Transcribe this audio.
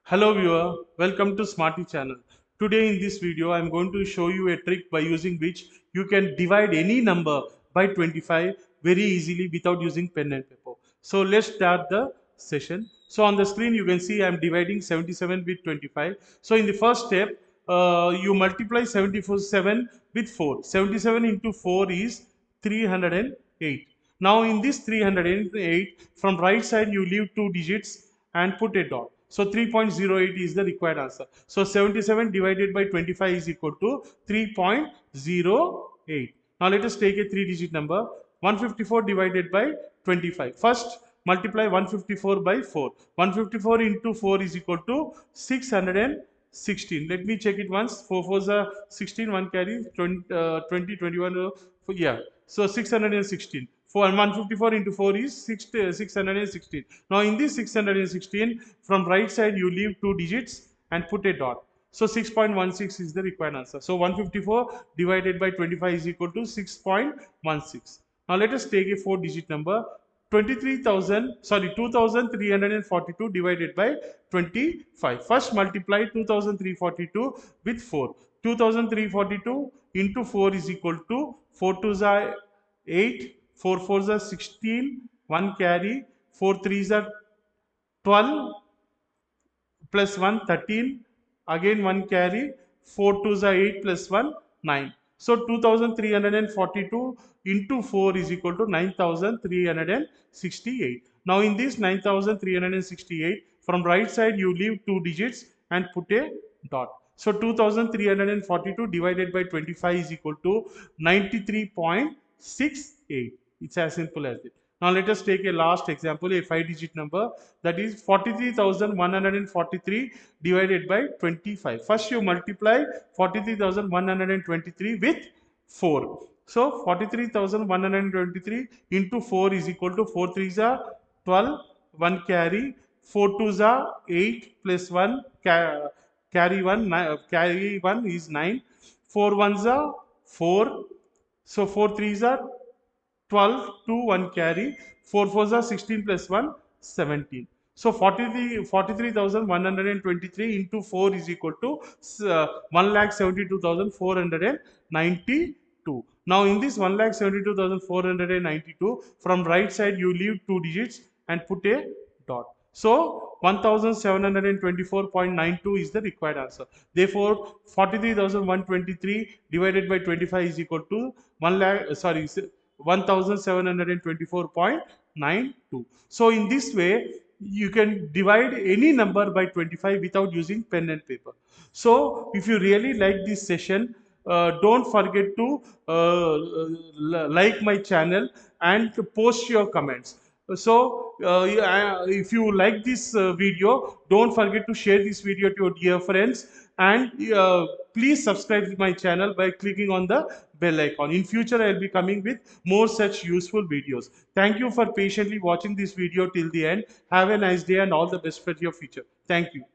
Hello viewer, welcome to Smarty channel. Today in this video I am going to show you a trick by using which you can divide any number by 25 very easily without using pen and paper. So let's start the session. So on the screen you can see I am dividing 77 with 25. So in the first step you multiply 77 with 4. 77 into 4 is 308. Now in this 308 from right side you leave two digits and put a dot. So 3.08 is the required answer. So 77 divided by 25 is equal to 3.08. Now let us take a 3-digit number. 154 divided by 25. First multiply 154 by 4. 154 into 4 is equal to 616. Let me check it once. 4 4s are 16, 1 carry 20, 21. Yeah. So 616. 154 into 4 is 616. Now in this 616, from right side you leave two digits and put a dot. So 6.16 is the required answer. So 154 divided by 25 is equal to 6.16. Now let us take a 4-digit number. 2342 divided by 25. First multiply 2342 with 4. 2342 into 4 is equal to 4 2s are 8, 4 4s are 16, 1 carry, 4 3s are 12, plus 1 13, again 1 carry, 4 2s are 8 plus 1 9. So 2342 into 4 is equal to 9368. Now in this 9368, from right side you leave two digits and put a dot. So 2342 divided by 25 is equal to 93.68. It's as simple as it. Now let us take a last example, a 5-digit number, that is 43,143 divided by 25. First you multiply 43,123 with 4. So 43,123 into 4 is equal to 4 3s are 12, 1 carry, 4 2s are 8 plus 1 carry 1, carry 1 is 9, 4 1s are 4, so 4 3s are 12, 2 1 carry, 4 4s are 16 plus 1 17. So 43,123 into 4 is equal to 1,72,492. Now in this 1,72,492, from right side you leave two digits and put a dot. So 1724.92 is the required answer. Therefore 43,123 divided by 25 is equal to 1724.92. So in this way you can divide any number by 25 without using pen and paper. So if you really like this session, don't forget to like my channel and to post your comments. So if you like this video, don't forget to share this video to your dear friends, and please subscribe to my channel by clicking on the bell icon. In future I will be coming with more such useful videos. Thank you for patiently watching this video till the end. Have a nice day and all the best for your future. Thank you.